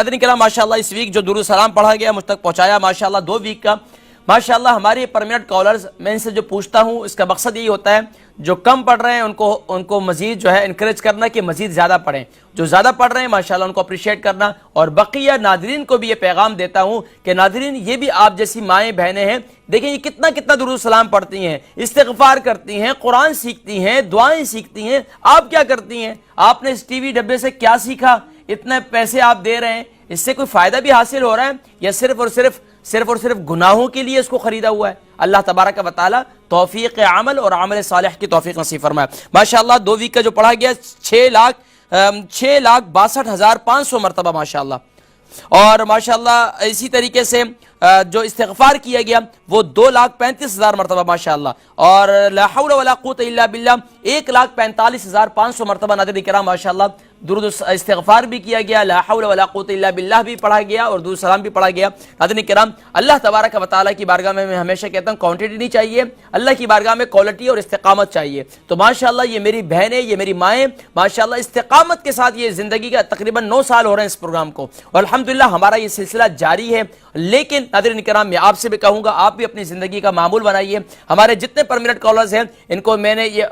ناظرین کرام ماشاءاللہ اس ویک جو درود سلام پڑھا گیا مجھ تک پہنچایا ماشاءاللہ 2 ویک کا ماشاءاللہ ہمارے پرمنٹ کالرز میں ان سے جو پوچھتا ہوں اس کا مقصد یہی ہوتا ہے جو کم پڑھ رہے ہیں ان کو مزید جو ہے انکریج کرنا کہ مزید زیادہ پڑھیں، جو زیادہ پڑھ رہے ہیں ماشاءاللہ ان کو اپریشیٹ کرنا، اور بقیہ ناظرین کو بھی یہ پیغام دیتا ہوں کہ ناظرین یہ بھی آپ جیسی مائیں بہنیں ہیں، دیکھیں یہ کتنا درود سلام پڑھتی ہیں، استغفار کرتی ہیں، قرآن سیکھتی ہیں، دعائیں سیکھتی ہیں، آپ کیا کرتی ہیں؟ آپ نے اس ٹی وی ڈبے سے کیا سیکھا؟ اتنے پیسے آپ دے رہے ہیں، اس سے کوئی فائدہ بھی حاصل ہو رہا ہے یا صرف اور صرف گناہوں کے لیے اس کو خریدا ہوا ہے؟ اللہ تبارک و تعالی توفیق عمل اور عمل صالح کی توفیق نصیب فرمائے۔ ماشاءاللہ 2 ویک کا جو پڑھا گیا 6,62,500 مرتبہ ماشاءاللہ، اور ماشاءاللہ اسی طریقے سے جو استغفار کیا گیا وہ 2,35,000 مرتبہ ماشاءاللہ، اور لا حول ولا قوت الا باللہ 1,45,500 مرتبہ ناظرین کرام ماشاءاللہ درود استغفار بھی کیا گیا، لا حول ولا قوت الا باللہ بھی پڑھا گیا اور درود سلام بھی پڑھا گیا۔ ناظرین کرام اللہ تبارک و تعالیٰ کی بارگاہ میں ہمیشہ کہتا ہوں کوانٹٹی نہیں چاہیے، اللہ کی بارگاہ میں کوالٹی اور استقامت چاہیے۔ تو ماشاءاللہ یہ میری بہنیں، یہ میری مائیں ماشاءاللہ استقامت کے ساتھ یہ زندگی کا تقریباً 9 سال ہو رہے ہیں اس پروگرام کو، اور الحمدللہ ہمارا یہ سلسلہ جاری ہے۔ لیکن ناظرین کرام میں آپ سے بھی کہوں گا آپ بھی اپنی زندگی کا معمول بنائیے۔ ہمارے جتنے پرمنٹ کالرز ہیں ان کو میں نے یہ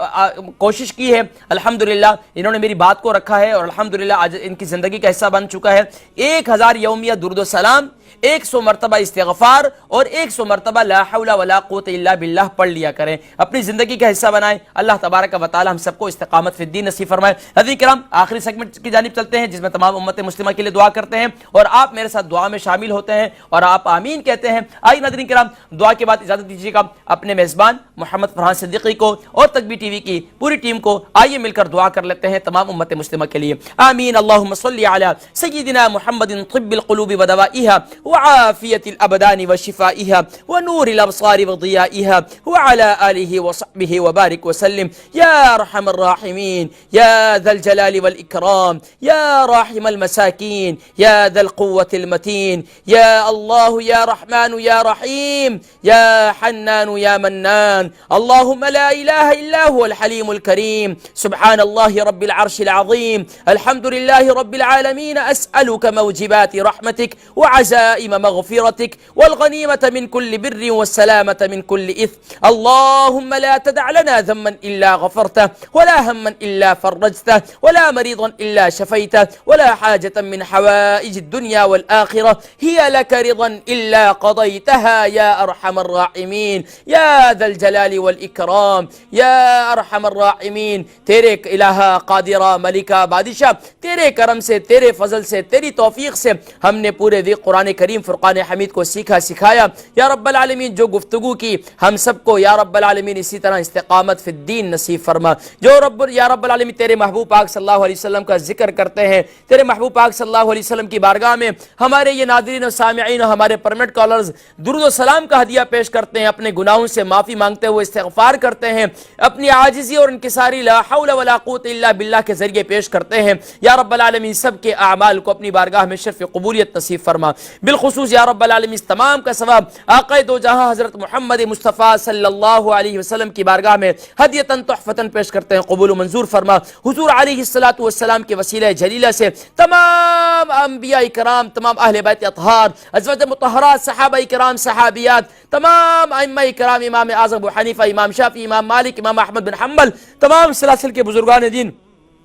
کوشش کی ہے، الحمدللہ انہوں نے میری بات کو رکھا ہے اور الحمدللہ آج ان کی زندگی کا حصہ بن چکا ہے۔ 1000 یومیہ درود و سلام، 100 مرتبہ استغفار اور 100 مرتبہ لا حول ولا قوت الا باللہ پڑھ لیا کریں، اپنی زندگی کا حصہ بنائیں۔ اللہ تبارک و تعالی ہم سب کو استقامت فی الدین نصیب فرمائے۔ حضرات کرام آخری سیگمنٹ کی جانب چلتے ہیں جس میں تمام امت مسلمہ کے لیے دعا کرتے ہیں اور آپ میرے ساتھ دعا میں شامل ہوتے ہیں اور آپ آمین کہتے ہیں۔ آئیے ناظرین کرام دعا کے بعد اجازت دیجیے گا اپنے میزبان محمد فرحان صدیقی کو اور تکبیر ٹی وی کی پوری ٹیم کو، آئیے مل کر دعا کر لیتے ہیں تمام امت مسلمہ کے لیے۔ آمین۔ اللہم صلی علی سیدنا محمد طب القلوب ودوائها وعافیت الابدان وشفائها ونور الابصار وضیائها وعلى آلہ وصحبہ وبارک وسلم یا ارحم الراحمین یا ذا الجلال والاکرام یا راحم المساکین یا ذا القوة المتین یا اللہ یا رحمن یا رحیم یا حنان یا منان اللہم لا الہ الا هو الحلیم الكریم سبحان اللہ رب العرش العظیم الحمد للہ رب العالمین اسألک موجبات رحمتک وعزائم مغفرتک والغنیمة من كل بر والسلامة من كل إثم اللهم لا تدع لنا ذنبا إلا غفرته ولا هما إلا فرجته ولا مريضا إلا شفيته ولا حاجة من حوائج الدنيا والآخرة هي لك رضا إلا قضيتها يا أرحم الراحمين يا ذا الجلال والإكرام يا أرحم الراحمين تیرے الہ قادرہ ملکہ بادشاہ تیرے کرم سے، تیرے فضل سے، تیری توفیق سے ہم نے پورے دی قرآن کریم فرقان حمید کو سیکھا سکھایا یا رب العالمین۔ جو گفتگو کی ہم سب کو یا رب العالمین اسی طرح استقامت فی الدین نصیب فرما۔ جو یا رب العالمین تیرے محبوب پاک صلی اللہ علیہ وسلم کا ذکر کرتے ہیں، تیرے محبوب پاک صلی اللہ علیہ وسلم کی بارگاہ میں ہمارے یہ ناظرین و سامعین اور ہمارے پرمنٹ کالرز درود و سلام کا ہدیہ پیش کرتے ہیں، اپنے گناہوں سے معافی مانگتے ہوئے استغفار کرتے ہیں، اپنی عاجزی اور انکساری لا حول ولا قوت الا باللہ کے ذریعے پیش کرتے ہیں۔ یا رب العالمین سب کے اعمال کو اپنی بارگاہ میں شرف قبولیت نصیب فرما۔ بالخصوص یا رب العالمین اس تمام کا ثواب آقا دو جہاں حضرت محمد مصطفیٰ صلی اللہ علیہ وسلم کی بارگاہ میں ہدیتاً تحفتاً پیش کرتے ہیں، قبول و منظور فرما۔ حضور علیہ السلام کے وسیلہ جلیلہ سے تمام انبیاء کرام، تمام اہل بیت اطہار، ازواج مطہرات، صحابہ کرام، صحابیات، تمام ائمہ کرام، امام اعظم ابو حنیفہ، امام شافعی، امام مالک، امام احمد بن حنبل، تمام سلاسل کے بزرگان دین،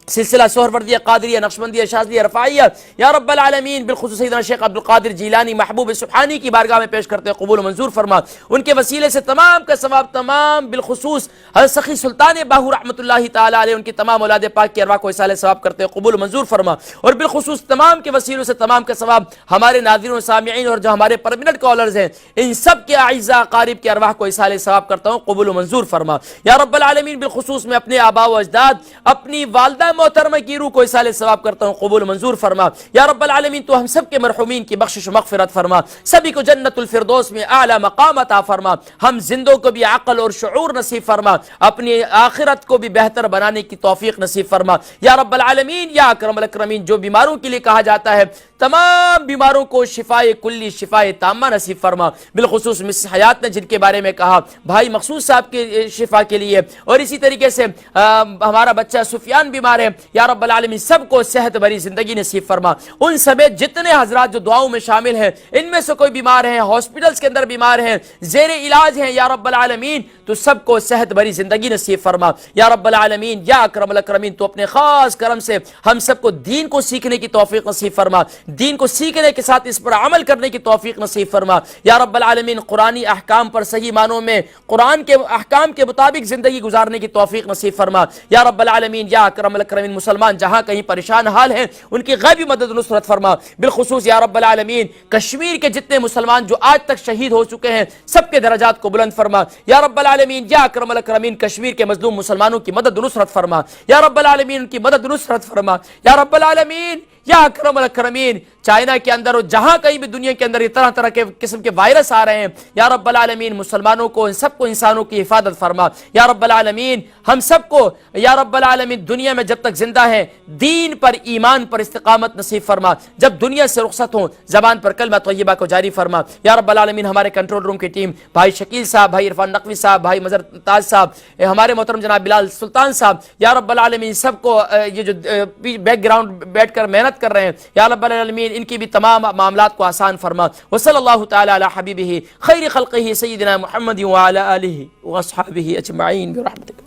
سلسلہ سہروردیہ، قادریہ، نقشبندیہ، شاذلیہ، رفاعیہ، یا رب العالمین بالخصوص سیدنا شیخ عبد القادر جیلانی محبوب سبحانی کی بارگاہ میں پیش کرتے ہیں، قبول و منظور فرما۔ ان کے وسیلے سے تمام کا ثواب، تمام بالخصوص حضرت سخی سلطان باہو رحمۃ اللہ تعالی علیہ ان کی تمام اولاد پاک کی ارواح کو اصالہ ثواب کرتے ہیں، قبول و منظور فرما۔ اور بالخصوص تمام کے وسیلوں سے تمام کا ثواب ہمارے ناظرین و سامعین اور جو ہمارے پرمنٹ کالرز ہیں ان سب کے اعزاء اقارب کی ارواح کو اصالہ ثواب کرتا ہوں، قبول و منظور فرما۔ یا رب العالمین بالخصوص میں اپنے آباء و اجداد، اپنی والدہ محترمہ کی روح کو اصالہ ثواب کرتا ہوں، قبول و منظور فرما۔ یا رب العالمین تو ہم سب کے مرحومین کی بخشش و مغفرت فرما، سبھی کو جنت الفردوس میں اعلی مقام عطا فرما، ہم زندوں کو بھی عقل اور شعور نصیب فرما، اپنی آخرت کو بھی بہتر بنانے کی توفیق نصیب فرما۔ یا رب العالمین یا اکرم الاکرمین جو بیماروں کے لیے کہا جاتا ہے تمام بیماروں کو شفائے کلی شفائے تامہ نصیب فرما. بالخصوص مس حیات نے جن کے بارے میں کہا بھائی مقصود صاحب کے شفا کے لیے, اور اسی طریقے سے ہمارا بچہ سفیان بیمار ہے, یا رب العالمین سب کو صحت بھری زندگی نصیب فرما. ان سمیت جتنے حضرات جو دعاؤں میں شامل ہیں, ان میں سے کوئی بیمار ہیں, ہاسپٹلز کے اندر بیمار ہیں, زیر علاج ہیں, یا رب العالمین تو سب کو صحت بھری زندگی نصیب فرما. یا رب العالمین یا اکرم الاکرمین تو اپنے خاص کرم سے ہم سب کو دین کو سیکھنے کی توفیق نصیب فرما, دین کو سیکھنے کے ساتھ اس پر عمل کرنے کی توفیق نصیب فرما. یا رب العالمین قرآنی احکام پر صحیح معنوں میں قرآن کے احکام کے مطابق زندگی گزارنے کی توفیق نصیب فرما. یا رب العالمین یا اکرم الاکرمین مسلمان جہاں کہیں پریشان حال ہیں ان کی غیبی مدد و نصرت فرما. بالخصوص یا رب العالمین کشمیر کے جتنے مسلمان جو آج تک شہید ہو چکے ہیں سب کے درجات کو بلند فرما. یا رب العالمین یا اکرم الاکرمین کشمیر کے مظلوم مسلمانوں کی مدد و نصرت فرما. یا رب العالمین ان کی مدد و نصرت فرما. یا رب العالمین یا اکرم الاکرمین چائنا کے اندر اور جہاں کہیں بھی دنیا کے اندر یہ طرح طرح کے قسم کے وائرس آ رہے ہیں, یا رب العالمین مسلمانوں کو ان سب کو انسانوں کی حفاظت فرما. یا رب العالمین ہم سب کو یا رب العالمین دنیا میں جب تک زندہ ہیں دین پر ایمان پر استقامت نصیب فرما. جب دنیا سے رخصت ہوں زبان پر کلمہ طیبہ کو جاری فرما. یا رب العالمین ہمارے کنٹرول روم کی ٹیم بھائی شکیل صاحب, بھائی عرفان نقوی صاحب, بھائی مظہر تاج صاحب, ہمارے محترم جناب بلال سلطان صاحب, یا رب العالمین سب کو یہ جو بیک گراؤنڈ بیٹھ کر محنت کر رہے ہیں یا رب العالمین ان کی بھی تمام معاملات کو آسان فرما. وصلی اللہ تعالی علی حبیبہ خیر خلقہ سیدنا محمد وعلی آلہ واصحابہ اجمعین برحمتک.